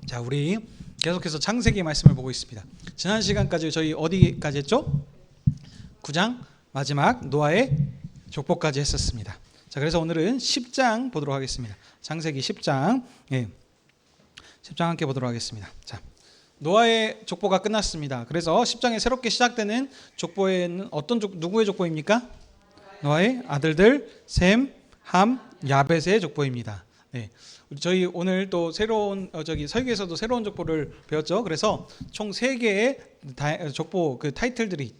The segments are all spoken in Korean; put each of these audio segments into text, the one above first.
자, 우리 계속해서 창세기 말씀을 보고 있습니다. 지난 시간까지 저희 어디까지 했죠? 9장 마지막 노아의 족보까지 했었습니다. 자, 그래서 오늘은 10장 보도록 하겠습니다. 창세기 10장, 10장 함께 보도록 하겠습니다. 자, 노아의 족보가 끝났습니다. 그래서 10장에 새롭게 시작되는 족보에는 누구의 족보입니까? 노아의 아들들 셈, 함, 야벳의 족보입니다. 네. 저희 오늘 또 새로운 설교에서도 새로운 족보를 배웠죠. 그래서 총 3개의 족보 그 타이틀들이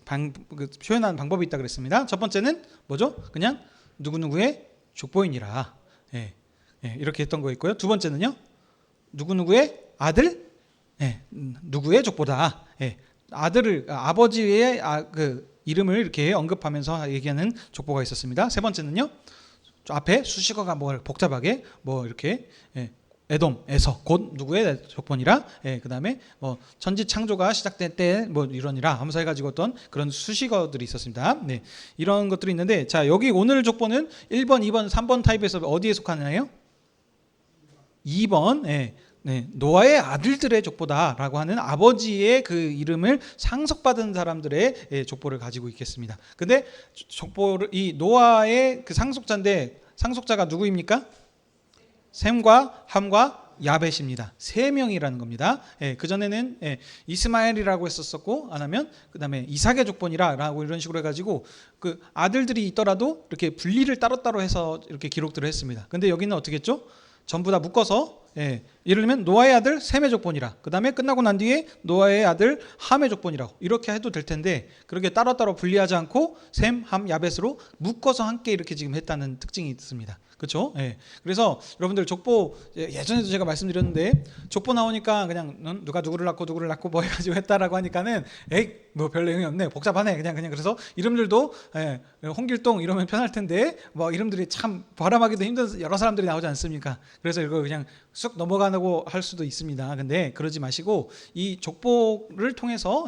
표현하는 방법이 있다 그랬습니다. 첫 번째는 뭐죠? 그냥 누구누구의 족보이니라. 이렇게 했던 거 있고요. 두 번째는요. 누구누구의 아들, 누구의 족보다. 아버지의 그 이름을 이렇게 언급하면서 얘기하는 족보가 있었습니다. 세 번째는요. 앞에 수식어가 뭐 복잡하게 뭐 이렇게 에돔, 에서 곧 누구의 족보니라. 그다음에 뭐 천지 창조가 시작될 때 뭐 이러니라 하면서 해가지고 어떤 그런 수식어들이 있었습니다. 네, 이런 것들이 있는데, 자, 여기 오늘 족보는 1번, 2번, 3번 타입에서 어디에 속하나요? 2번. 노아의 아들들의 족보다라고 하는 아버지의 그 이름을 상속받은 사람들의 족보를 가지고 있겠습니다. 근데 이 노아의 그 상속자인데, 상속자가 누구입니까? 셈과 함과 야벳입니다. 3명이라는 겁니다. 그전에는 이스마엘이라고 했었었고, 안 하면 그 다음에 이삭의 족보니라라고 이런 식으로 해가지고 그 아들들이 있더라도 이렇게 분리를 따로따로 해서 이렇게 기록들을 했습니다. 근데 여기는 어떻게 했죠? 전부 다 묶어서, 예를 들면 노아의 아들 셈의 족보니라, 그 다음에 끝나고 난 뒤에 노아의 아들 함의 족보니라고 이렇게 해도 될 텐데, 그렇게 따로따로 분리하지 않고 셈, 함, 야벳으로 묶어서 함께 이렇게 지금 했다는 특징이 있습니다. 그렇죠? 그래서 여러분들 족보, 예전에도 제가 말씀드렸는데, 족보 나오니까 그냥 누가 누구를 낳고 뭐 해가지고 했다라고 하니까는 뭐 별 내용이 없네, 복잡하네, 그냥 그래서 이름들도 홍길동 이러면 편할 텐데 뭐 이름들이 참 발음하기도 힘든 여러 사람들이 나오지 않습니까? 그래서 이거 그냥 쑥 넘어가고 할 수도 있습니다. 근데 그러지 마시고 이 족보를 통해서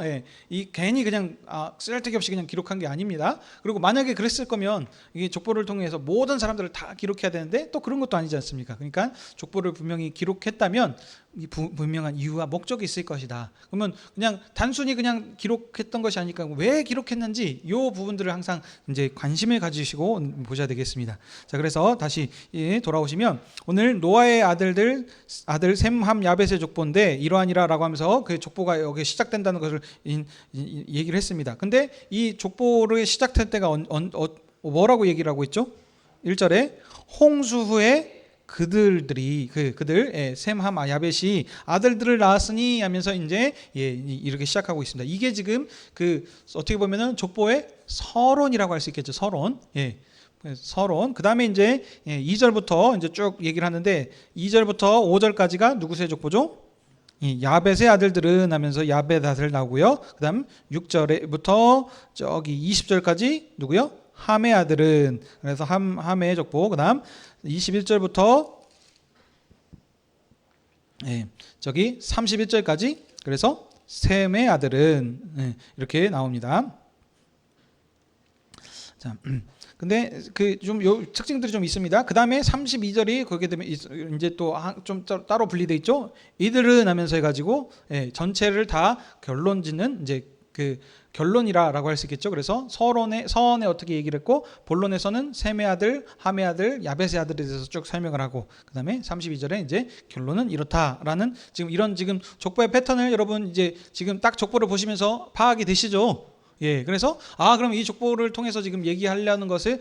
이 괜히 그냥 쓰잘데기 없이 그냥 기록한 게 아닙니다. 그리고 만약에 그랬을 거면 이 족보를 통해서 모든 사람들을 다 기록해야 되는데 또 그런 것도 아니지 않습니까? 그러니까 족보를 분명히 기록했다면 분명한 이유와 목적이 있을 것이다. 그러면 그냥 단순히 그냥 기록했던 것이 아니니까 왜 기록했는지 이 부분들을 항상 이제 관심을 가지시고 보셔야 되겠습니다. 자, 그래서 다시 돌아오시면 오늘 노아의 아들 셈, 함, 야벳의 족보인데 이러하니라라고 하면서 그 족보가 여기 시작된다는 것을 얘기를 했습니다. 근데 이 족보를 시작할 때가 뭐라고 얘기를 하고 있죠? 1절에 홍수 후에 그들 셈, 함, 야벳이 아들들을 낳았으니 하면서 이제 이렇게 시작하고 있습니다. 이게 지금 그 어떻게 보면은 족보의 서론이라고 할 수 있겠죠. 서론. 서론. 그다음에 이제 2절부터 이제 쭉 얘기를 하는데, 2절부터 5절까지가 누구의 족보죠? 야벳의 아들들은 하면서 야벳 아들 나오고요. 그다음 6절부터 저기 20절까지 누구요? 함의 아들은, 그래서 함의 족보. 그다음 21절부터 저기 31절까지, 그래서 셈의 아들은 이렇게 나옵니다. 자, 근데 그 좀 요 특징들이 좀 있습니다. 그 다음에 32절이 거기에 되면 이제 또 좀 따로 분리돼 있죠. 이들은 하면서 해가지고 전체를 다 결론 짓는 이제 그 결론이라고 할 수 있겠죠. 그래서 서론에 어떻게 얘기를 했고, 본론에서는 셈의 아들, 함의 아들, 야벳의 아들에 대해서 쭉 설명을 하고, 그다음에 32절에 이제 결론은 이렇다라는 지금 이런 지금 족보의 패턴을 여러분 이제 지금 딱 족보를 보시면서 파악이 되시죠? 그래서 그럼 이 족보를 통해서 지금 얘기하려는 것을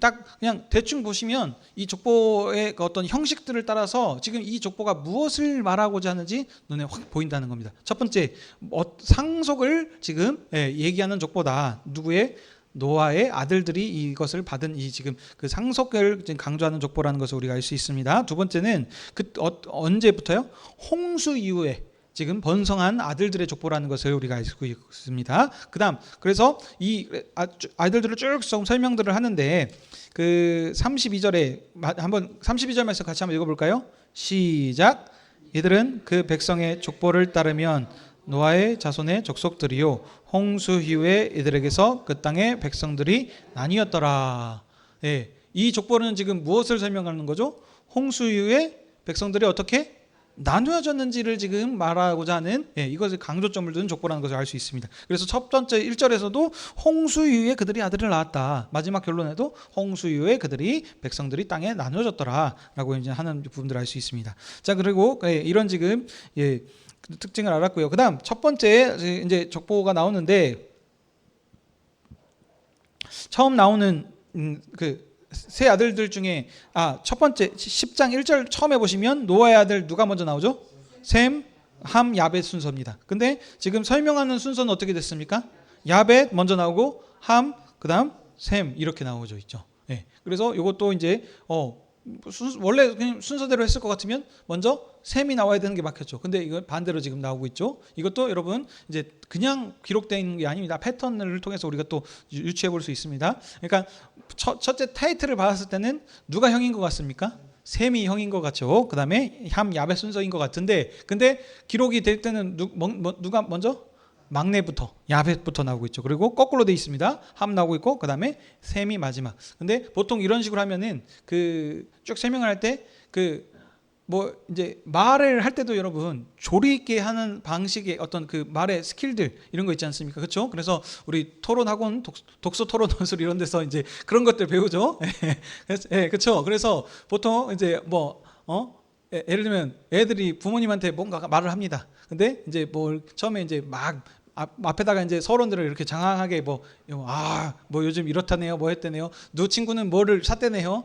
딱 그냥 대충 보시면 이 족보의 어떤 형식들을 따라서 지금 이 족보가 무엇을 말하고자 하는지 눈에 확 보인다는 겁니다. 첫 번째, 상속을 지금 얘기하는 족보다. 누구의? 노아의 아들들이 이것을 받은 이 지금 그 상속을 지금 강조하는 족보라는 것을 우리가 알 수 있습니다. 두 번째는 언제부터요? 홍수 이후에 지금 번성한 아들들의 족보라는 것을 우리가 알고 있습니다. 그다음, 그래서 이 아들들을 쭉 설명들을 하는데, 그 32절에 한번 32절 말씀 같이 한번 읽어볼까요? 시작. 이들은 그 백성의 족보를 따르면 노아의 자손의 족속들이요 홍수 이후에 이들에게서 그 땅의 백성들이 나뉘었더라. 이 족보는 지금 무엇을 설명하는 거죠? 홍수 이후에 백성들이 어떻게 나누어졌는지를 지금 말하고자 하는 이것을 강조점을 둔 족보라는 것을 알 수 있습니다. 그래서 첫 번째 1절에서도 홍수 이후에 그들이 아들을 낳았다. 마지막 결론에도 홍수 이후에 그들이 백성들이 땅에 나누어졌더라라고 이제 하는 부분들을 알 수 있습니다. 자, 그리고 이런 지금 특징을 알았고요. 그다음 첫 번째 이제 족보가 나오는데 처음 나오는 그 세 아들들 중에 첫 번째 10장 1절 처음에 보시면 노아의 아들 누가 먼저 나오죠? 셈, 함, 야벳 순서입니다. 근데 지금 설명하는 순서는 어떻게 됐습니까? 야벳 먼저 나오고 함, 그다음 셈 이렇게 나오죠, 있죠. 그래서 이것도 이제 원래 그냥 순서대로 했을 것 같으면 먼저 셈이 나와야 되는 게 맞겠죠. 근데 이거 반대로 지금 나오고 있죠. 이것도 여러분 이제 그냥 기록된 게 아닙니다. 패턴을 통해서 우리가 또 유추해 볼 수 있습니다. 그러니까 첫째 타이틀을 받았을 때는 누가 형인 것 같습니까? 셈이 형인 것 같죠. 그 다음에 함, 야벳 순서인 것 같은데, 근데 기록이 될 때는 누가 먼저? 막내부터 야벳부터 나오고 있죠. 그리고 거꾸로 돼 있습니다. 함 나오고 있고 그 다음에 셈이 마지막. 근데 보통 이런 식으로 하면은 그 쭉 설명을 할 때 이제 말을 할 때도 여러분 조리 있게 하는 방식의 어떤 그 말의 스킬들 이런 거 있지 않습니까? 그렇죠? 그래서 우리 토론 학원 독서 토론 논술 이런 데서 이제 그런 것들 배우죠. 그렇죠? 그래서 보통 이제 예를 들면 애들이 부모님한테 뭔가 말을 합니다. 근데 이제 처음에 이제 막 앞에다가 이제 서론들을 이렇게 장황하게 요즘 이렇다네요, 뭐 했다네요. 누 친구는 뭐를 샀대네요.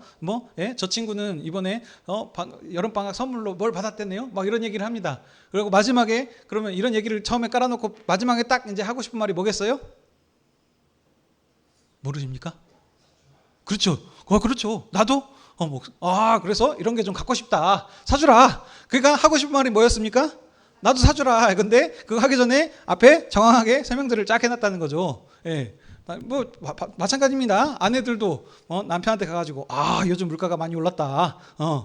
저 친구는 이번에 여름 방학 선물로 뭘 받았대네요. 막 이런 얘기를 합니다. 그리고 마지막에 그러면 이런 얘기를 처음에 깔아놓고 마지막에 딱 이제 하고 싶은 말이 뭐겠어요? 모르십니까? 그렇죠. 그렇죠. 나도 그래서 이런 게 좀 갖고 싶다. 사주라. 그러니까 하고 싶은 말이 뭐였습니까? 나도 사주라. 근데 그거 하기 전에 앞에 정확하게 설명들을 쫙 해놨다는 거죠. 마찬가지입니다. 아내들도 남편한테 가가지고 요즘 물가가 많이 올랐다.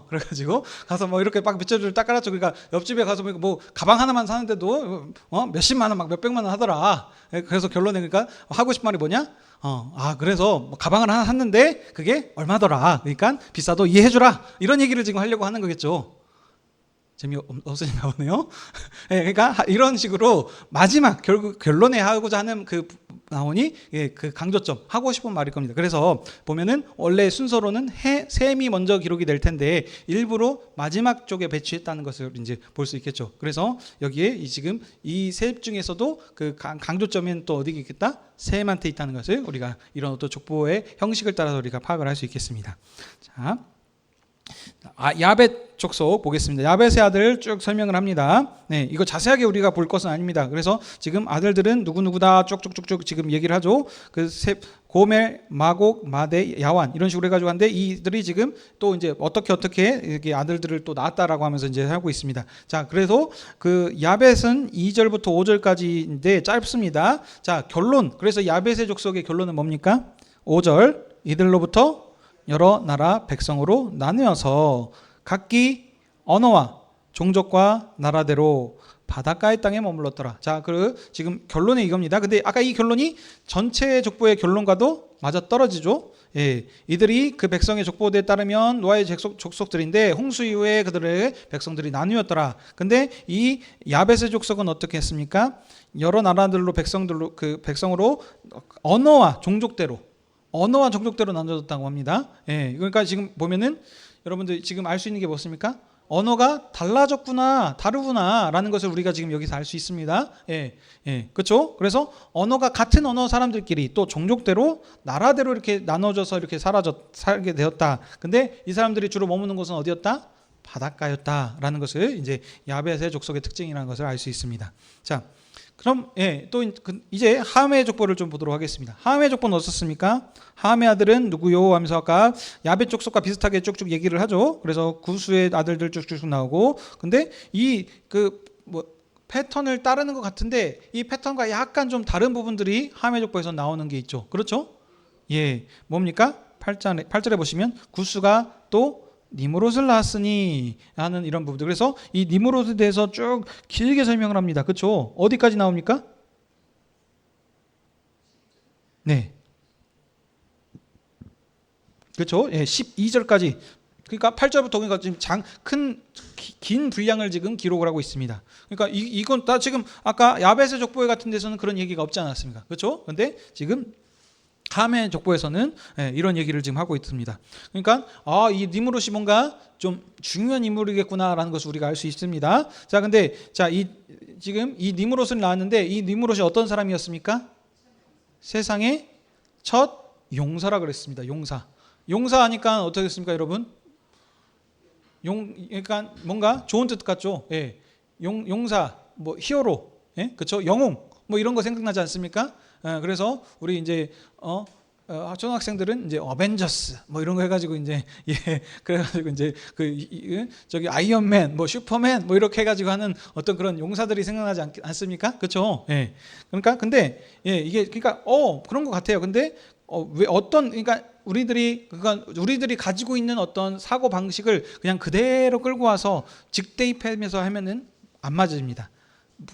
그래가지고 가서 이렇게 막 밑줄을 딱 깔았죠. 그러니까 옆집에 가서 가방 하나만 사는데도 몇십만 원, 막 몇백만 원 하더라. 그래서 결론에 그러니까 하고 싶은 말이 뭐냐? 그래서 가방을 하나 샀는데 그게 얼마더라. 그러니까 비싸도 이해해주라. 이런 얘기를 지금 하려고 하는 거겠죠. 재미없으신가 보네요. 그러니까 이런 식으로 마지막 결국 결론에 하고자 하는 그 나오니 그 강조점 하고 싶은 말일 겁니다. 그래서 보면은 원래 순서로는 셈이 먼저 기록이 될 텐데 일부러 마지막 쪽에 배치했다는 것을 이제 볼 수 있겠죠. 그래서 여기에 지금 이 셋 중에서도 그 강조점은 또 어디 있겠다? 셈한테 있다는 것을 우리가 이런 어떤 족보의 형식을 따라서 우리가 파악을 할 수 있겠습니다. 자. 야벳 족속 보겠습니다. 야벳의 아들 쭉 설명을 합니다. 이거 자세하게 우리가 볼 것은 아닙니다. 그래서 지금 아들들은 누구누구다 쭉쭉쭉쭉 지금 얘기를 하죠. 고멜, 마곡, 마대, 야완 이런 식으로 해가지고 하는데 이들이 지금 또 이제 어떻게 이렇게 아들들을 또 낳았다라고 하면서 이제 하고 있습니다. 자, 그래서 그 야벳은 2절부터 5절까지인데 짧습니다. 자, 결론. 그래서 야벳의 족속의 결론은 뭡니까? 5절 이들로부터 여러 나라 백성으로 나누어서 각기 언어와 종족과 나라대로 바닷가의 땅에 머물렀더라. 자, 지금 결론이 이겁니다. 근데 아까 이 결론이 전체 족보의 결론과도 맞아 떨어지죠. 이들이 그 백성의 족보에 따르면 노아의 족속들인데 홍수 이후에 그들의 백성들이 나누었더라. 근데 이 야벳의 족속은 어떻게 했습니까? 여러 나라들로 백성으로 언어와 종족대로 나눠졌다고 합니다. 그러니까 지금 보면은 여러분들 지금 알 수 있는 게 무엇입니까? 언어가 다르구나라는 것을 우리가 지금 여기서 알 수 있습니다. 그렇죠? 그래서 언어가 같은 언어 사람들끼리 또 종족대로 나라대로 이렇게 나눠져서 이렇게 살게 되었다. 근데 이 사람들이 주로 머무는 곳은 어디였다? 바닷가였다라는 것을 이제 야벳의 족속의 특징이라는 것을 알 수 있습니다. 자. 그럼 또 이제 함의 족보를 좀 보도록 하겠습니다. 함의 족보는 어떻습니까? 함의 아들은 누구요? 하면서 아까 야벳 족속과 비슷하게 쭉쭉 얘기를 하죠. 그래서 구수의 아들들 쭉쭉 나오고, 근데 이 패턴을 따르는 것 같은데 이 패턴과 약간 좀 다른 부분들이 함의 족보에서 나오는 게 있죠. 그렇죠? 뭡니까? 8절에 보시면 구수가 또 니므롯을 낳았으니 하는 이런 부분들. 그래서 이 니므롯에 대해서 쭉 길게 설명을 합니다. 그렇죠? 어디까지 나옵니까? 그렇죠? 12절까지 그러니까 8절부터 그러니까 지금 긴 분량을 지금 기록을 하고 있습니다. 그러니까 이건 다 지금 아까 야벳의 족보회 같은 데서는 그런 얘기가 없지 않았습니까? 그렇죠? 근데 지금 함의 족보에서는 이런 얘기를 지금 하고 있습니다. 그러니까 이 니므롯이 뭔가 좀 중요한 인물이겠구나라는 것을 우리가 알 수 있습니다. 자, 근데 지금 이 니므롯을 낳았는데 이 니므롯이 어떤 사람이었습니까? 세상의 첫 용사라 그랬습니다. 용사하니까 어떻게 됐습니까, 여러분? 그러니까 뭔가 좋은 뜻 같죠. 예. 용사, 뭐 히어로, 예? 그렇죠? 영웅, 뭐 이런 거 생각나지 않습니까? 그래서 우리 이제 초등학생들은 이제 어벤져스 뭐 이런 거 해가지고 이제 그래가지고 이제 저기 아이언맨, 뭐 슈퍼맨 뭐 이렇게 해가지고 하는 어떤 그런 용사들이 생각나지 않습니까? 그렇죠? 예. 그러니까 근데 이게 그러니까 그런 것 같아요. 근데 왜 그러니까 우리들이 가지고 있는 어떤 사고 방식을 그냥 그대로 끌고 와서 직대입하면서 하면은 안 맞습니다.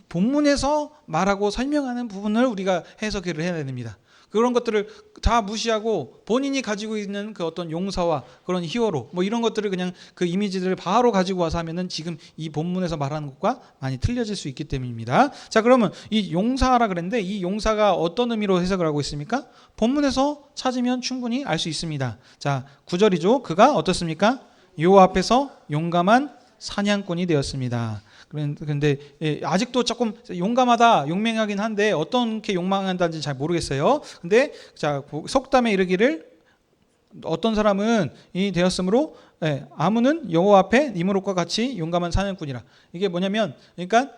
본문에서 말하고 설명하는 부분을 우리가 해석을 해야 됩니다. 그런 것들을 다 무시하고 본인이 가지고 있는 그 어떤 용사와 그런 히어로 뭐 이런 것들을 그냥 그 이미지들을 바로 가지고 와서 하면은 지금 이 본문에서 말하는 것과 많이 틀려질 수 있기 때문입니다. 자, 그러면 이 용사라 그랬는데 이 용사가 어떤 의미로 해석을 하고 있습니까? 본문에서 찾으면 충분히 알 수 있습니다. 자, 9절이죠. 그가 어떻습니까? 여호와 앞에서 용감한 사냥꾼이 되었습니다. 그런데 아직도 조금 용감하다, 용맹하긴 한데 어떻게 용맹한다는지 잘 모르겠어요. 근데 자, 속담에 이르기를 어떤 사람은 이 되었으므로 아무는 여호와 앞에 니므롯과 같이 용감한 사냥꾼이라. 이게 뭐냐면 그러니까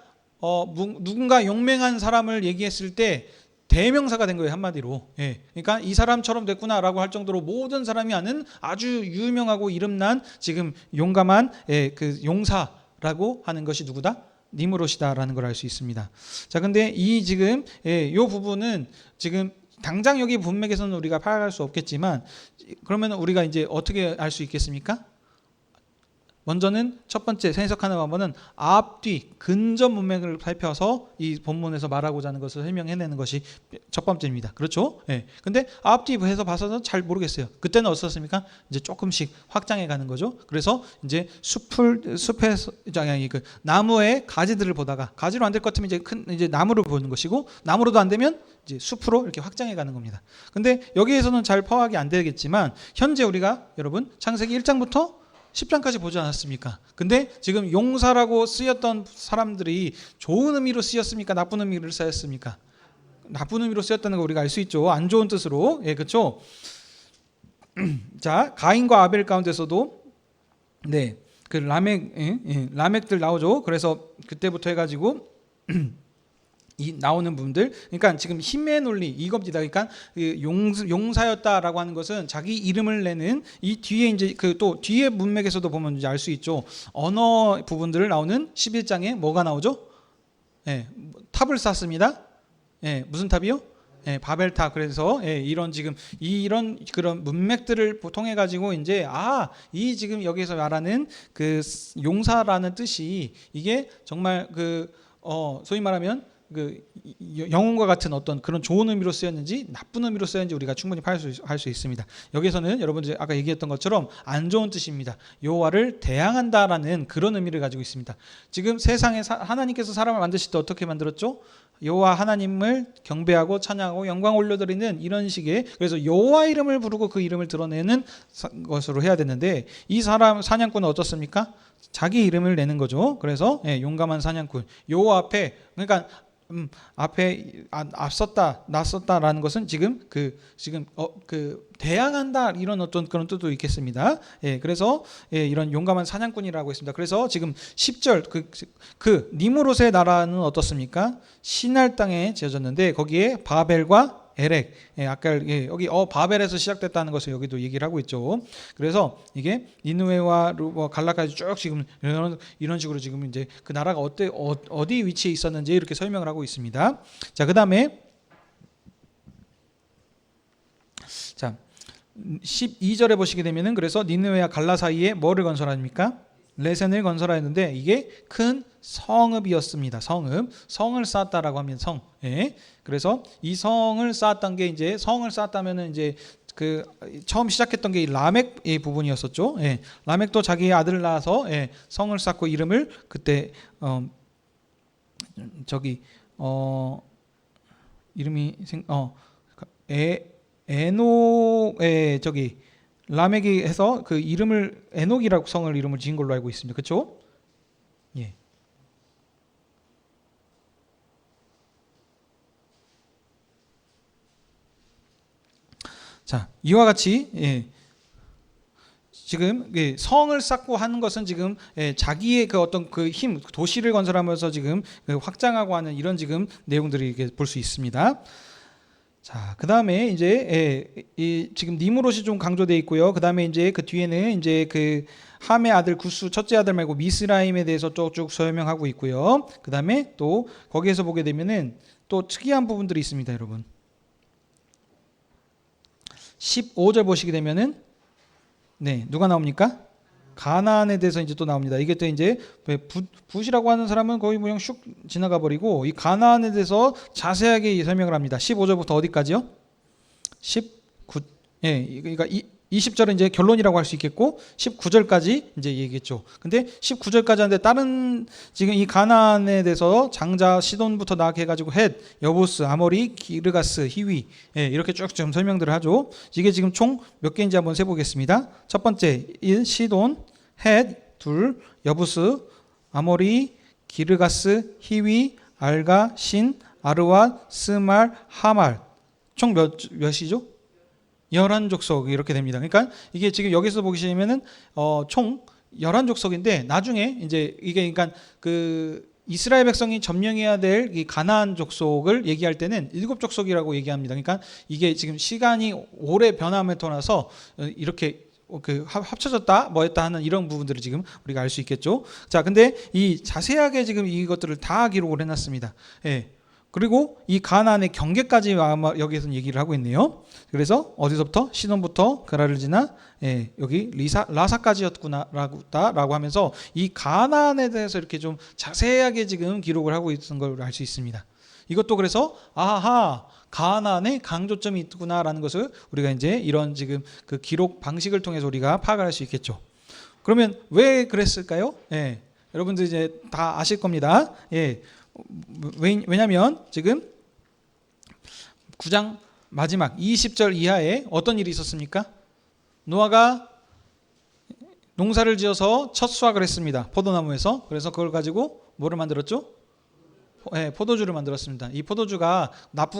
누군가 용맹한 사람을 얘기했을 때 대명사가 된 거예요, 한마디로. 그러니까 이 사람처럼 됐구나라고 할 정도로 모든 사람이 아는 아주 유명하고 이름난 지금 용감한 그 용사라고 하는 것이 누구다? 니므롯이다라는 걸 알 수 있습니다. 자, 근데 이 지금 요 부분은 지금 당장 여기 문맥에서는 우리가 파악할 수 없겠지만 그러면 우리가 이제 어떻게 알 수 있겠습니까? 먼저는 첫 번째 해석하는 방법은 앞뒤 근접 문맥을 살펴서 이 본문에서 말하고자 하는 것을 설명해내는 것이 첫 번째입니다. 그렇죠? 근데 앞뒤 해서 봐서는 잘 모르겠어요. 그때는 어떻습니까? 이제 조금씩 확장해 가는 거죠. 그래서 이제 숲에서 그 나무의 가지들을 보다가 가지로 안 될 것 같으면 이제 나무를 보는 것이고 나무로도 안 되면 이제 숲으로 이렇게 확장해 가는 겁니다. 근데 여기에서는 잘 파악이 안 되겠지만 현재 우리가 여러분 창세기 1장부터 10장까지 보지 않았습니까? 근데 지금 용사라고 쓰였던 사람들이 좋은 의미로 쓰였습니까? 나쁜 의미로 쓰였습니까? 나쁜 의미로 쓰였다는 거 우리가 알 수 있죠. 안 좋은 뜻으로. 그렇죠? 자, 가인과 아벨 가운데서도 그 라멕들 나오죠. 그래서 그때부터 해가지고 이 나오는 분들, 그러니까 지금 힘의 논리 이겁니다. 그러니까 용사였다라고 하는 것은 자기 이름을 내는 이 뒤에 이제 또 뒤에 문맥에서도 보면 이제 알 수 있죠. 언어 부분들을 나오는 11장에 뭐가 나오죠? 탑을 쌓습니다. 무슨 탑이요? 바벨탑. 그래서 이런 지금 이런 그런 문맥들을 통해 가지고 이제 이 지금 여기서 말하는 그 용사라는 뜻이 이게 정말 소위 말하면 그 영웅과 같은 어떤 그런 좋은 의미로 쓰였는지 나쁜 의미로 쓰였는지 우리가 충분히 할 수 있습니다. 여기서는 여러분들 아까 얘기했던 것처럼 안 좋은 뜻입니다. 여호와를 대항한다라는 그런 의미를 가지고 있습니다. 지금 세상에 하나님께서 사람을 만드실 때 어떻게 만들었죠? 여호와 하나님을 경배하고 찬양하고 영광 올려드리는 이런 식의, 그래서 여호와 이름을 부르고 그 이름을 드러내는 것으로 해야 되는데 이 사냥꾼은 어떻습니까? 자기 이름을 내는 거죠. 그래서 용감한 사냥꾼, 여호와 앞에, 그러니까 앞에 앞섰다 낯섰다라는 것은 지금 대항한다 이런 어떤 그런 뜻도 있겠습니다. 그래서 이런 용감한 사냥꾼이라고 했습니다. 그래서 지금 10절 그 니므롯의 나라는 어떻습니까? 시날 땅에 지어졌는데 거기에 바벨과 에렉, 아까 여기 바벨에서 시작됐다는 것을 여기도 얘기를 하고 있죠. 그래서 이게 니느웨와 갈라까지 쭉 지금 이런 식으로 지금 이제 그 나라가 어디 위치에 있었는지 이렇게 설명을 하고 있습니다. 자, 그다음에 자 12절에 보시게 되면은 그래서 니느웨와 갈라 사이에 뭐를 건설합니까? 레센을 건설하였는데 이게 큰 성읍이었습니다. 성을 쌓았다라고 하면 그래서 이 성을 쌓았던 게 이제 성을 쌓았다면은 이제 그 처음 시작했던 게 이 라멕의 부분이었었죠. 예, 라멕도 자기의 아들을 낳아서 예, 성을 쌓고 이름을 그때 저기 이름이 에녹의 저기 라멕이 해서 그 이름을 에녹이라고 성을 이름을 지은 걸로 알고 있습니다. 그렇죠? 예. 자, 이와 같이 예, 지금 성을 쌓고 하는 것은 지금 예, 자기의 그 어떤 그 힘, 도시를 건설하면서 지금 확장하고 하는 이런 지금 내용들이 볼 수 있습니다. 자, 그 다음에 이제 이 지금 니므롯이 좀 강조되어 있고요. 그 다음에 이제 그 뒤에는 이제 그 함의 아들 구스 첫째 아들 말고 미스라임에 대해서 쭉 설명하고 있고요. 그 다음에 또 거기에서 보게 되면은 또 특이한 부분들이 있습니다, 여러분. 15절 보시게 되면은 네, 누가 나옵니까? 가나안에 대해서 이제 또 나옵니다. 이게 또 이제 붓이라고 하는 사람은 거의 그냥 슉 지나가 버리고 이 가나안에 대해서 자세하게 설명을 합니다. 15절부터 어디까지요? 19. 예, 그러니까 20절은 이제 결론이라고 할 수 있겠고 19절까지 이제 얘기했죠. 근데 19절까지 하는데 다른 지금 이 가나안에 대해서 장자 시돈부터 나게 해가지고 헷, 여부스, 아모리, 기르가스, 히위 예, 이렇게 쭉 좀 설명들을 하죠. 이게 지금 총 몇 개인지 한번 세보겠습니다. 첫 번째 1 시돈, 헷, 둘 여부스, 아모리, 기르가스, 히위, 알가, 신, 아르왓, 스말, 하말 총 몇이죠? 11족속 이렇게 됩니다. 그러니까 이게 지금 여기서 보시면은 총 11족속인데 나중에 이제 이게 그러니까 그 이스라엘 백성이 점령해야 될 이 가나안 족속을 얘기할 때는 7족속이라고 얘기합니다. 그러니까 이게 지금 시간이 오래 변함에 떠나서 이렇게 그 합쳐졌다 뭐했다 하는 이런 부분들을 지금 우리가 알 수 있겠죠. 자, 근데 이 자세하게 지금 이것들을 다 기록을 해놨습니다. 예. 그리고 이 가나안의 경계까지 아마 여기에서는 얘기를 하고 있네요. 그래서 어디서부터 시돈부터 그라를 지나 예, 여기 라사까지였구나라고 하면서 이 가나안에 대해서 이렇게 좀 자세하게 지금 기록을 하고 있는 걸 알 수 있습니다. 이것도 그래서 아하 가나안에 강조점이 있구나라는 것을 우리가 이제 이런 지금 그 기록 방식을 통해서 우리가 파악할 수 있겠죠. 그러면 왜 그랬을까요? 예, 여러분들 이제 다 아실 겁니다. 예. 왜냐하면 지금 9장 마지막 20절 이하에 어떤 일이 있었습니까? 노아가 농사를 지어서 첫 수확을 했습니다. 포도나무에서. 그래서 그걸 가지고 뭐를 만들었죠? 네, 포도주를 만들었습니다. 이 포도주가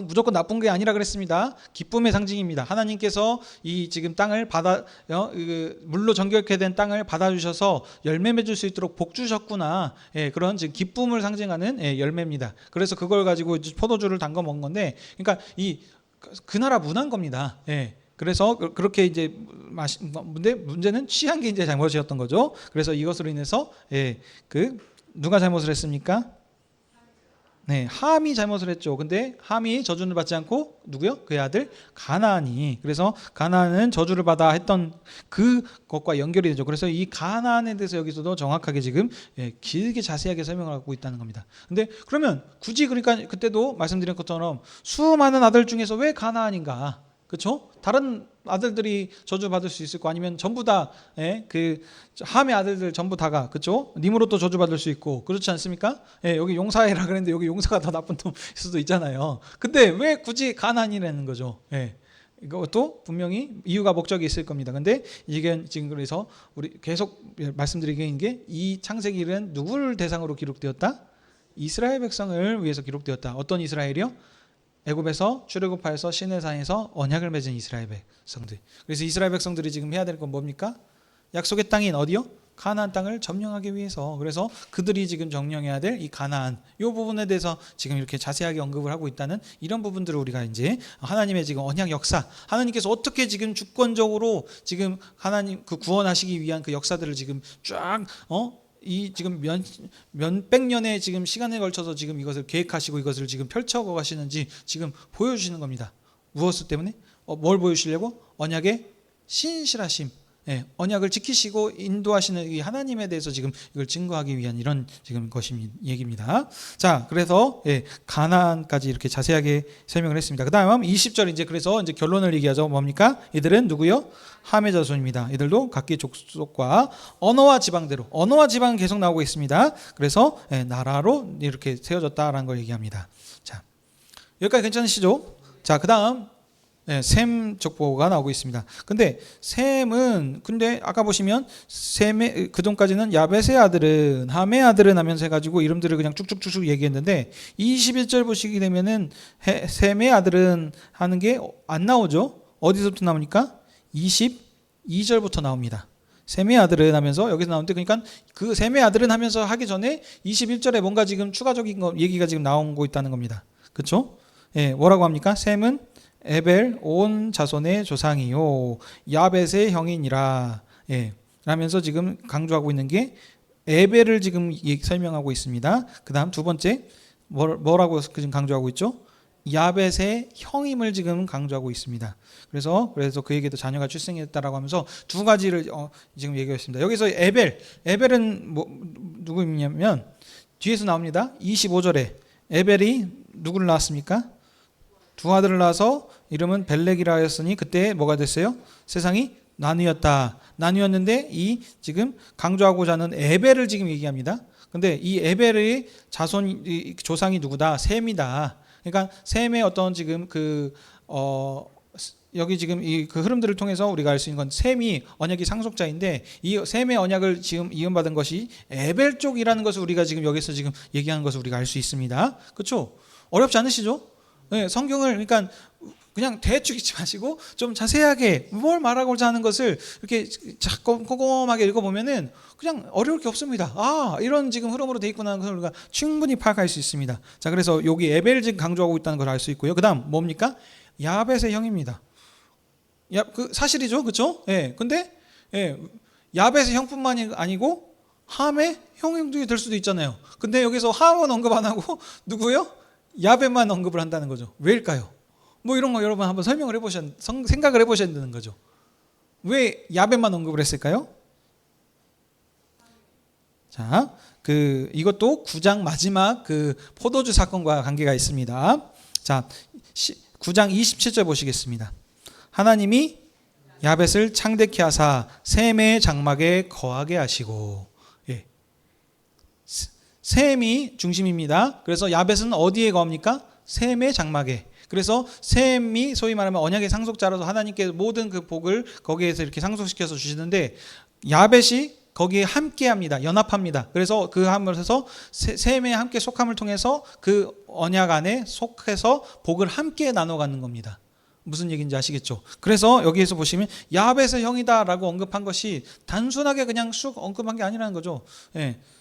무조건 나쁜 게 아니라 그랬습니다. 기쁨의 상징입니다. 하나님께서 이 지금 땅을 물로 정결케 된 땅을 받아주셔서 열매 맺을 수 있도록 복 주셨구나. 예, 그런 지금 기쁨을 상징하는 예, 열매입니다. 그래서 그걸 가지고 포도주를 담궈 먹은 건데, 그러니까 그 나라 문화인 겁니다. 예. 그래서 그렇게 이제 문제는 취한 게 이제 잘못이었던 거죠. 그래서 이것으로 인해서 예, 누가 잘못을 했습니까? 네, 함이 잘못을 했죠. 근데 함이 저주를 받지 않고 누구요? 그의 아들 가나안이. 그래서 가나안은 저주를 받아 했던 그것과 연결이 되죠. 그래서 이 가나안에 대해서 여기서도 정확하게 지금 길게 자세하게 설명하고 있다는 겁니다. 근데 그러면 굳이 그러니까 그때도 말씀드린 것처럼 수많은 아들 중에서 왜 가나안인가? 그렇죠? 다른 아들들이 저주 받을 수 있을 거 아니면 전부 다 그 함의 아들들 전부 다가 그렇죠? 니므롯도 저주 받을 수 있고 그렇지 않습니까? 예, 여기 용사해라 그랬는데 여기 용사가 더 나쁜 놈일 수도 있잖아요. 근데 왜 굳이 가나안이라는 거죠? 예. 이것도 분명히 이유가 목적이 있을 겁니다. 근데 이게 지금 그래서 우리 계속 말씀드리는 게 이 창세기 일은 누구를 대상으로 기록되었다? 이스라엘 백성을 위해서 기록되었다. 어떤 이스라엘이요? 애굽에서 출애굽하여서 시내산에서 언약을 맺은 이스라엘 백성들. 그래서 이스라엘 백성들이 지금 해야 될 건 뭡니까? 약속의 땅인 어디요? 가나안 땅을 점령하기 위해서. 그래서 그들이 지금 점령해야 될 이 가나안 이 부분에 대해서 지금 이렇게 자세하게 언급을 하고 있다는 이런 부분들을 우리가 이제 하나님의 지금 언약 역사, 하나님께서 어떻게 지금 주권적으로 지금 하나님 그 구원하시기 위한 그 역사들을 지금 쫙 이 지금 몇백 년의 지금 시간에 걸쳐서 지금 이것을 계획하시고 이것을 지금 펼쳐가 가시는지 지금 보여주시는 겁니다. 무엇 때문에? 뭘 보여주시려고? 언약의 신실하심. 언약을 지키시고 인도하시는 이 하나님에 대해서 지금 이걸 증거하기 위한 이런 지금 것이 얘기입니다. 자, 그래서 가나안까지 이렇게 자세하게 설명을 했습니다. 그다음 20절 이제 그래서 이제 결론을 얘기하죠. 뭡니까? 이들은 누구요? 함의 자손입니다. 이들도 각기 족속과 언어와 지방대로 언어와 지방은 계속 나오고 있습니다. 그래서 나라로 이렇게 세워졌다라는 걸 얘기합니다. 자, 여기까지 괜찮으시죠? 자, 그다음 셈 족보가 나오고 있습니다. 근데 셈은 아까 보시면 셈의 그전까지는 야벳의 아들은 함의 아들은 하면서 해가지고 이름들을 그냥 쭉쭉쭉쭉 얘기했는데 21절 보시게 되면은 셈의 아들은 하는 게 안 나오죠. 어디서부터 나오니까 22절부터 나옵니다. 셈의 아들은 하면서 여기서 나오는데 그러니까 그 셈의 아들은 하면서 하기 전에 21절에 뭔가 지금 추가적인 얘기가 지금 나오고 있다는 겁니다. 그렇죠? 뭐라고 합니까? 셈은 에벨 온 자손의 조상이요 야벳의 형이니라. 라면서 지금 강조하고 있는 게 에벨을 지금 설명하고 있습니다. 그 다음 두 번째 뭐라고 지금 강조하고 있죠? 야벳의 형임을 지금 강조하고 있습니다. 그래서 그에게도 자녀가 출생했다라고 하면서 두 가지를 지금 얘기했습니다. 여기서 에벨은 누구냐면 뒤에서 나옵니다. 25절에 에벨이 누구를 낳았습니까? 두 아들을 낳아서 이름은 벨렉이라 하였으니 그때 뭐가 됐어요? 세상이 나뉘었는데 이 지금 강조하고자 하는 에벨을 지금 얘기합니다. 근데 이 에벨의 조상이 누구다? 셈이다. 그러니까 셈의 어떤 지금 여기 지금 그 흐름들을 통해서 우리가 알 수 있는 건 셈이 언약의 상속자인데 이 셈의 언약을 지금 이음받은 것이 에벨 쪽이라는 것을 우리가 지금 여기서 지금 얘기하는 것을 우리가 알 수 있습니다. 그렇죠? 어렵지 않으시죠? 성경을 그러니까 그냥 대충 읽지 마시고 좀 자세하게 뭘 말하고자 하는 것을 이렇게 꼼꼼하게 읽어보면은 그냥 어려울 게 없습니다. 이런 지금 흐름으로 돼 있구나 하는 것을 우리가 충분히 파악할 수 있습니다. 자, 그래서 여기 에벨 지금 강조하고 있다는 걸 알 수 있고요. 그 다음 뭡니까? 야벳의 형입니다. 그 사실이죠, 그렇죠? 근데 야벳의 형뿐만이 아니고 함의 형이 될 수도 있잖아요. 근데 여기서 함은 언급 안 하고 누구요? 야벳만 언급을 한다는 거죠. 왜일까요? 이런 거 여러분 한번 생각을 해보셔야 되는 거죠. 왜 야벳만 언급을 했을까요? 자, 이것도 9장 마지막 포도주 사건과 관계가 있습니다. 자, 9장 27절 보시겠습니다. 하나님이 야벳을 창대케 하사 셈의 장막에 거하게 하시고, 셈이 중심입니다. 그래서 야벳은 어디에 거합니까? 셈의 장막에. 그래서 셈이 소위 말하면 언약의 상속자라서 하나님께 모든 그 복을 거기에서 이렇게 상속시켜서 주시는데 야벳이 거기에 함께합니다. 연합합니다. 그래서 그 함으로서 셈의 함께 속함을 통해서 그 언약 안에 속해서 복을 함께 나눠 갖는 겁니다. 무슨 얘기인지 아시겠죠? 그래서 여기에서 보시면 야벳의 형이다라고 언급한 것이 단순하게 그냥 쑥 언급한 게 아니라는 거죠.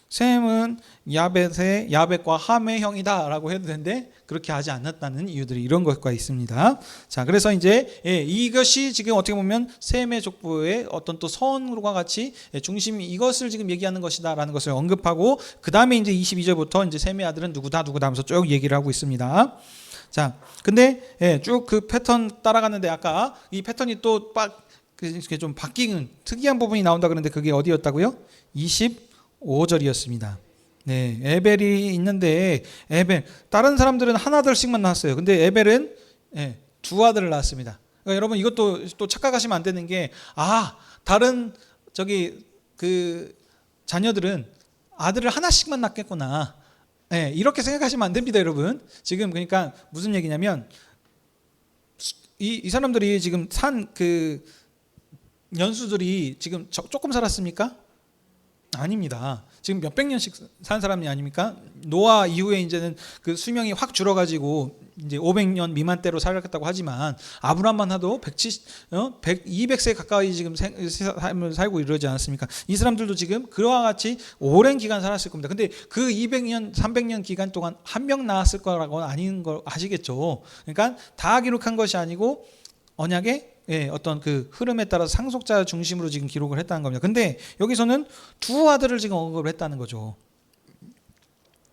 셈은 야벳과 함의 형이다라고 해도 되는데 그렇게 하지 않았다는 이유들이 이런 것과 있습니다. 자, 그래서 이제 이것이 지금 어떻게 보면 셈의 족보의 어떤 또 선과 같이 중심이 이것을 지금 얘기하는 것이다라는 것을 언급하고 그 다음에 이제 22절부터 이제 셈의 아들은 누구다 하면서 쭉 얘기를 하고 있습니다. 자, 근데 쭉 그 패턴 따라가는데 아까 이 패턴이 또 이렇게 좀 바뀌는 특이한 부분이 나온다 그러는데 그게 어디였다고요? 25절이었습니다. 에벨이 있는데 다른 사람들은 하나둘씩만 낳았어요. 근데 에벨은 두 아들을 낳았습니다. 그러니까 여러분 이것도 또 착각하시면 안 되는 게 다른 그 자녀들은 아들을 하나씩만 낳겠구나. 이렇게 생각하시면 안 됩니다, 여러분. 지금 그러니까 무슨 얘기냐면 이 사람들이 지금 산 그 연수들이 지금 조금 살았습니까? 아닙니다. 지금 몇백 년씩 산 사람이 아닙니까? 노아 이후에 이제는 그 수명이 확 줄어가지고 이제 500년 미만대로 살았다고 하지만 아브라함만 해도 200세 가까이 지금 삶을 살고 이러지 않았습니까? 이 사람들도 지금 그와 같이 오랜 기간 살았을 겁니다. 근데 그 200년, 300년 기간 동안 한 명 나왔을 거라고는 아닌 걸 아시겠죠? 그러니까 다 기록한 것이 아니고 언약의 어떤 그 흐름에 따라서 상속자 중심으로 지금 기록을 했다는 겁니다. 근데 여기서는 두 아들을 지금 언급을 했다는 거죠.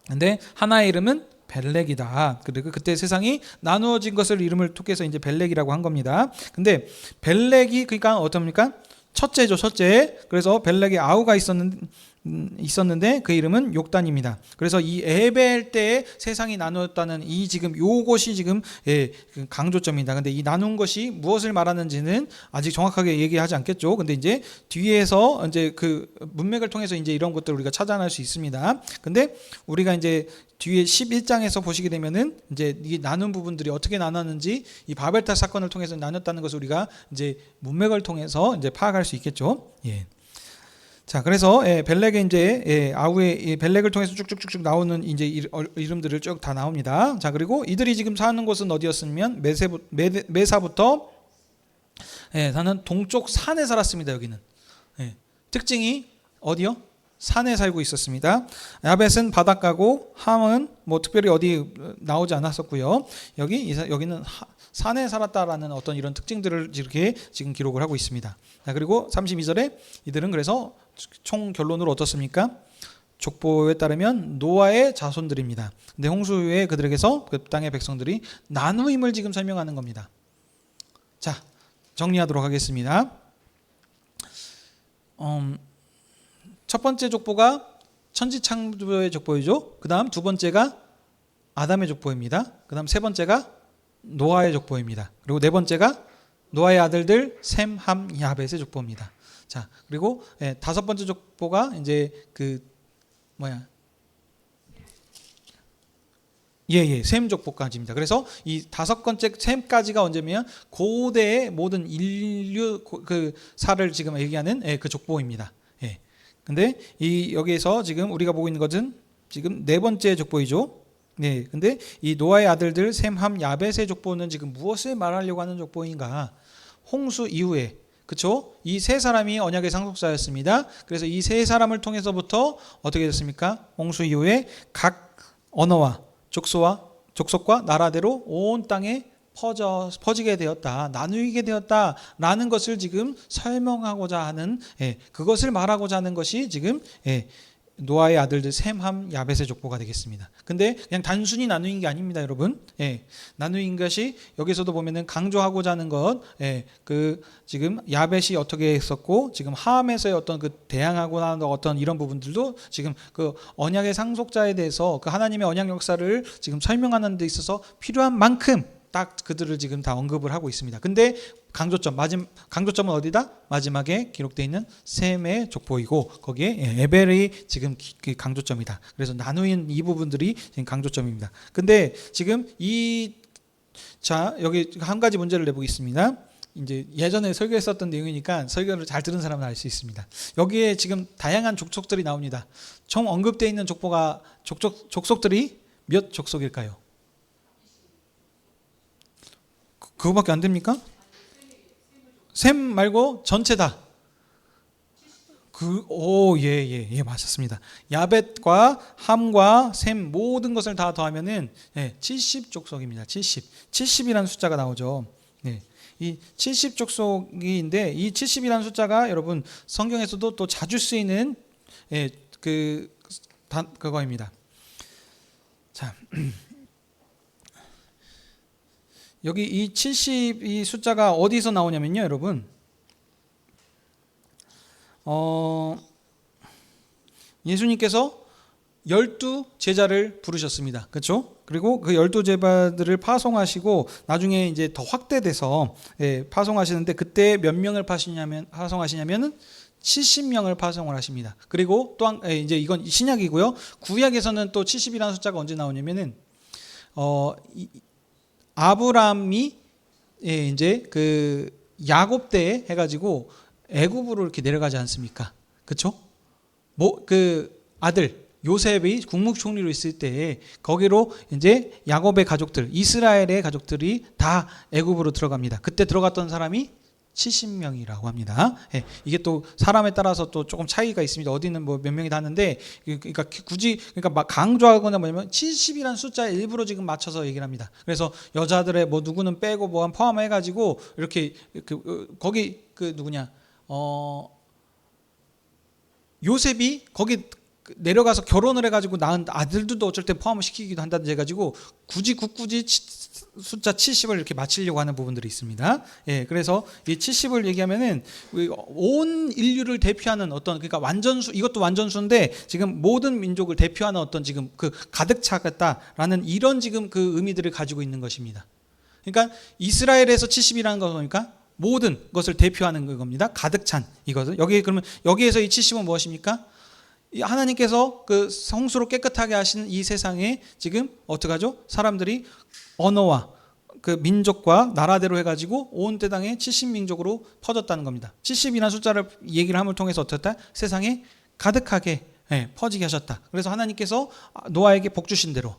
근데 하나의 이름은 벨렉이다. 그리고 그때 세상이 나누어진 것을 이름을 통해서 이제 벨렉이라고 한 겁니다. 근데 벨렉이 그러니까 어떻습니까? 첫째죠, 첫째. 그래서 벨렉의 아우가 있었는데 그 이름은 욕단입니다. 그래서 이 에벨 때에 세상이 나누었다는 이 지금 요것이 지금 그 강조점입니다. 근데 이 나눈 것이 무엇을 말하는지는 아직 정확하게 얘기하지 않겠죠. 근데 이제 뒤에서 이제 그 문맥을 통해서 이제 이런 것들을 우리가 찾아낼 수 있습니다. 근데 우리가 이제 뒤에 11장에서 보시게 되면은 이제 이 나눈 부분들이 어떻게 나눴는지 이 바벨탑 사건을 통해서 나눴다는 것을 우리가 이제 문맥을 통해서 이제 파악할 수 있겠죠. 예. 자, 그래서 벨렉의 이제 아우의 벨렉을 통해서 쭉쭉쭉쭉 나오는 이제 이름들을 쭉 다 나옵니다. 자, 그리고 이들이 지금 사는 곳은 어디였으면 메사부터 사는 동쪽 산에 살았습니다. 여기는 특징이 어디요? 산에 살고 있었습니다. 야벳은 바닷가고 함은 뭐 특별히 어디 나오지 않았었고요. 여기는 산에 살았다라는 어떤 이런 특징들을 이렇게 지금 기록을 하고 있습니다. 자, 그리고 32절에 이들은 그래서 총 결론으로 어떻습니까? 족보에 따르면 노아의 자손들입니다. 근데 홍수 후에 그들에게서 그 땅의 백성들이 나누임을 지금 설명하는 겁니다. 자, 정리하도록 하겠습니다. 첫 번째 족보가 천지창조의 족보이죠. 그 다음 두 번째가 아담의 족보입니다. 그 다음 세 번째가 노아의 족보입니다. 그리고 네 번째가 노아의 아들들 셈, 함, 야벳의 족보입니다. 자, 그리고 다섯 번째 족보가 이제 셈 족보까지입니다. 그래서 이 다섯 번째 셈까지가 언제면 고대의 모든 인류 그 사를 지금 얘기하는 그 족보입니다. 근데 여기에서 지금 우리가 보고 있는 것은 지금 네 번째 족보이죠. 네, 근데 이 노아의 아들들 셈, 함, 야벳의 족보는 지금 무엇을 말하려고 하는 족보인가? 홍수 이후에, 그렇죠? 이 세 사람이 언약의 상속자였습니다. 그래서 이 세 사람을 통해서부터 어떻게 됐습니까? 홍수 이후에 각 언어와 족속과 나라대로 온 땅에 퍼지게 되었다, 나누게 되었다라는 것을 지금 설명하고자 하는, 그것을 말하고자 하는 것이 지금 노아의 아들들 셈, 함, 야벳의 족보가 되겠습니다. 근데 그냥 단순히 나누인 게 아닙니다, 여러분. 나누인 것이 여기서도 보면은 강조하고자 하는 것, 그 지금 야벳이 어떻게 했었고, 지금 함에서의 어떤 그 대항하고 나는 어떤 이런 부분들도 지금 그 언약의 상속자에 대해서 그 하나님의 언약 역사를 지금 설명하는 데 있어서 필요한 만큼 딱 그들을 지금 다 언급을 하고 있습니다. 근데 강조점은 어디다? 마지막에 기록되어 있는 셈의 족보이고 거기에 에벨이 지금 강조점이다. 그래서 나누인 이 부분들이 지금 강조점입니다. 근데 지금 여기 한 가지 문제를 내보겠습니다. 이제 예전에 설교했었던 내용이니까 설교를 잘 들은 사람은 알 수 있습니다. 여기에 지금 다양한 족속들이 나옵니다. 총 언급되어 있는 족속들이 몇 족속일까요? 그거밖에 안 됩니까? 셈 말고 전체 다. 예, 맞았습니다. 야벳과 함과 셈 모든 것을 다 더하면은 70족속입니다. 70이라는 숫자가 나오죠. 이 70족속인데 이 70이라는 숫자가 여러분 성경에서도 또 자주 쓰이는 그거입니다. 자. 여기 이 70 이 숫자가 어디서 나오냐면요, 여러분. 예수님께서 12 제자를 부르셨습니다. 그렇죠? 그리고 그 12 제자들을 파송하시고 나중에 이제 더 확대돼서 파송하시는데 그때 몇 명을 파송하시냐면은 70명을 파송을 하십니다. 그리고 또한 이제 이건 신약이고요. 구약에서는 또 70이라는 숫자가 언제 나오냐면은 아브라함이 이제 그 야곱 때 해가지고 애굽으로 이렇게 내려가지 않습니까? 그렇죠? 그 아들 요셉이 국무총리로 있을 때 거기로 이제 야곱의 가족들, 이스라엘의 가족들이 다 애굽으로 들어갑니다. 그때 들어갔던 사람이 70명이라고 합니다. 이게 또 사람에 따라서 또 조금 차이가 있습니다. 어디는 뭐 몇 명이 다 하는데, 그러니까 굳이 막 강조하거나 뭐냐면 70이라는 숫자에 일부러 지금 맞춰서 얘기를 합니다. 그래서 여자들의 뭐 누구는 빼고 뭐 포함해가지고 이렇게 거기 그 누구냐 요셉이 거기 내려가서 결혼을 해가지고 낳은 아들들도 어쩔 때 포함을 시키기도 한다든지 해가지고 굳이 숫자 70을 이렇게 맞추려고 하는 부분들이 있습니다. 예, 그래서 이 70을 얘기하면은 온 인류를 대표하는 어떤, 그러니까 완전수, 이것도 완전수인데 지금 모든 민족을 대표하는 어떤 지금 그 가득 차겠다라는 이런 지금 그 의미들을 가지고 있는 것입니다. 그러니까 이스라엘에서 70이라는 건 뭡니까? 모든 것을 대표하는 겁니다. 가득 찬 이것을. 그러면 여기에서 이 70은 무엇입니까? 하나님께서 그 성수로 깨끗하게 하신 이 세상에 지금 어떻게 하죠? 사람들이 언어와 그 민족과 나라대로 해가지고 온 땅에 70민족으로 퍼졌다는 겁니다. 70이라는 숫자를 얘기를 함을 통해서 어떻게 했다? 세상에 가득하게 퍼지게 하셨다. 그래서 하나님께서 노아에게 복 주신 대로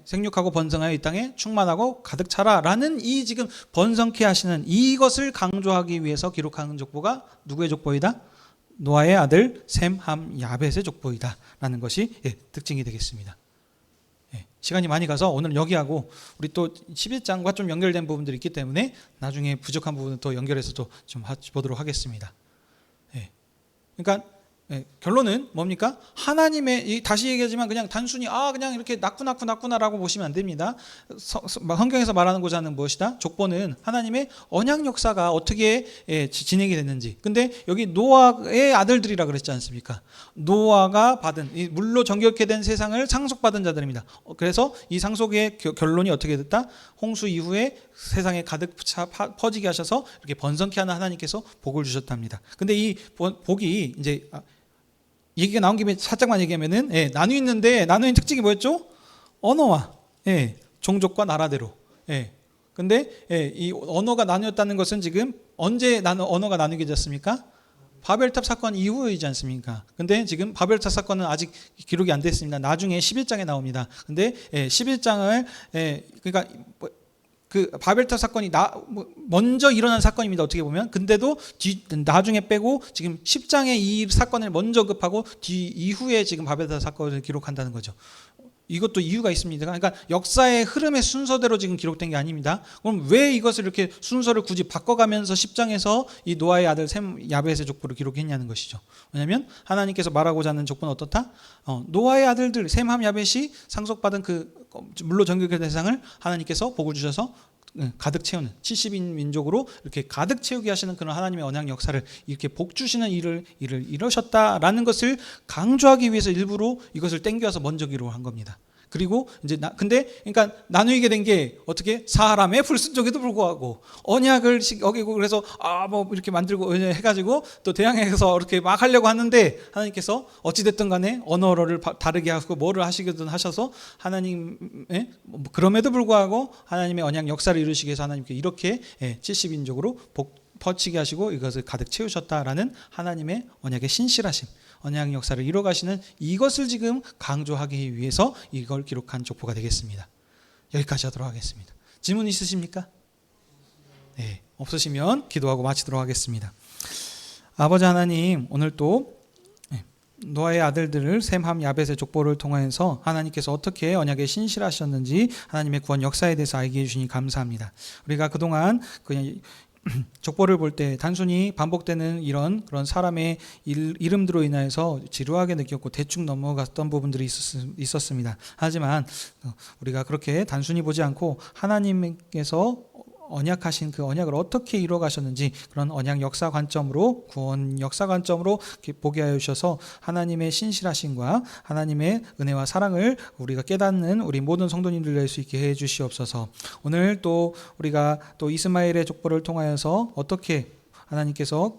생육하고 번성하여 이 땅에 충만하고 가득 차라라는 이 지금 번성케 하시는 이것을 강조하기 위해서 기록하는 족보가 누구의 족보이다? 노아의 아들 셈, 함, 야벳의 족보이다 라는 것이 특징이 되겠습니다. 시간이 많이 가서 오늘 여기하고 우리 또 11장과 좀 연결된 부분들이 있기 때문에 나중에 부족한 부분은 또 연결해서 또 좀 보도록 하겠습니다. 그러니까 결론은 뭡니까? 하나님의, 다시 얘기하지만 그냥 단순히 그냥 이렇게 낳구나라고 보시면 안 됩니다. 성경에서 말하고자 하는 무엇이다? 족보는 하나님의 언약 역사가 어떻게 진행이 됐는지. 근데 여기 노아의 아들들이라 그랬지 않습니까? 노아가 받은 물로 정결케 된 세상을 상속받은 자들입니다. 그래서 이 상속의 결론이 어떻게 됐다? 홍수 이후에 세상에 가득 퍼지게 하셔서 이렇게 번성케 하는 하나님께서 복을 주셨답니다. 근데 이 복이 이제 얘기가 나온 김에 살짝만 얘기하면은 나누있는데 나누인 특징이 뭐였죠? 언어와 종족과 나라대로. 근데 이 언어가 나누었다는 것은 지금 언제 언어가 나누게 됐습니까? 바벨탑 사건 이후이지 않습니까? 근데 지금 바벨탑 사건은 아직 기록이 안 됐습니다. 나중에 11장에 나옵니다. 근데 11장을 그러니까 그 바벨탑 사건이 먼저 일어난 사건입니다. 어떻게 보면. 근데도 나중에 빼고 지금 10장에 이 사건을 먼저 급하고 이후에 지금 바벨탑 사건을 기록한다는 거죠. 이것도 이유가 있습니다. 그러니까 역사의 흐름의 순서대로 지금 기록된 게 아닙니다. 그럼 왜 이것을 이렇게 순서를 굳이 바꿔가면서 10장에서 이 노아의 아들 셈, 야벳의 족보를 기록했냐는 것이죠. 왜냐하면 하나님께서 말하고자 하는 족보는 어떻다? 노아의 아들들 셈, 함, 야벳이 상속받은 그 물로 정결케 된 세상을 하나님께서 복을 주셔서 가득 채우는 70인 민족으로 이렇게 가득 채우게 하시는 그런 하나님의 언약 역사를 이렇게 복 주시는 일을 이루셨다라는 것을 강조하기 위해서 일부러 이것을 땡겨서 먼저 기록한 겁니다. 그리고 이제 근데 그러니까 나누게 된 게 어떻게 사람의 불순종에도 불구하고 언약을 어기고 그래서 뭐 이렇게 만들고 해가지고 또 대항해서 이렇게 막 하려고 하는데 하나님께서 어찌 됐든 간에 언어를 다르게 하고 뭐를 하시거든 하셔서 하나님의 그럼에도 불구하고 하나님의 언약 역사를 이루시기 위해서 하나님께 이렇게 70인족으로 퍼치게 하시고 이것을 가득 채우셨다라는 하나님의 언약의 신실하심, 언약 역사를 이뤄가시는 이것을 지금 강조하기 위해서 이걸 기록한 족보가 되겠습니다. 여기까지 하도록 하겠습니다. 질문 있으십니까? 네, 없으시면 기도하고 마치도록 하겠습니다. 아버지 하나님, 오늘 또 노아의 아들들을 셈, 함, 야벳의 족보를 통해서 하나님께서 어떻게 언약에 신실하셨는지 하나님의 구원 역사에 대해서 알게 해주시니 감사합니다. 우리가 그동안 그냥 족보를 볼 때 단순히 반복되는 그런 사람의 이름들로 인해서 지루하게 느꼈고 대충 넘어갔던 부분들이 있었습니다. 하지만 우리가 그렇게 단순히 보지 않고 하나님께서 언약하신 그 언약을 어떻게 이루어 가셨는지 그런 언약 역사 관점으로 구원 역사 관점으로 보게 하여 주셔서 하나님의 신실하심과 하나님의 은혜와 사랑을 우리가 깨닫는 우리 모든 성도님들 될 수 있게 해 주시옵소서. 오늘 또 우리가 또 이스마엘의 족보를 통하여서 어떻게 하나님께서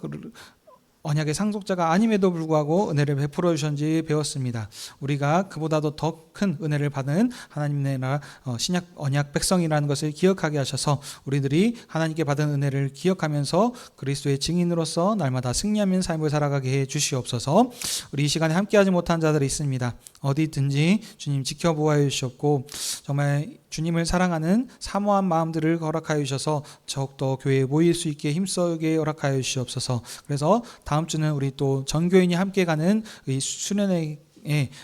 언약의 상속자가 아님에도 불구하고 은혜를 베풀어 주셨는지 배웠습니다. 우리가 그보다도 더 큰 은혜를 받은 하나님의 나라 신약 언약 백성이라는 것을 기억하게 하셔서 우리들이 하나님께 받은 은혜를 기억하면서 그리스도의 증인으로서 날마다 승리하는 삶을 살아가게 해 주시옵소서. 우리 이 시간에 함께하지 못한 자들이 있습니다. 어디든지 주님 지켜보아 주시옵고 정말 주님을 사랑하는 사모한 마음들을 허락하여 주셔서 더욱더 교회에 모일 수 있게 힘쓰게 허락하여 주시옵소서. 그래서 다음 주는 우리 또 전교인이 함께 가는 이 수련회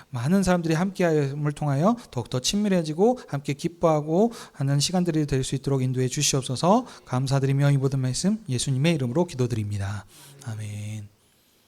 많은 사람들이 함께함을 통하여 더욱더 친밀해지고 함께 기뻐하고 하는 시간들이 될 수 있도록 인도해 주시옵소서. 감사드리며 이 모든 말씀 예수님의 이름으로 기도드립니다. 아멘.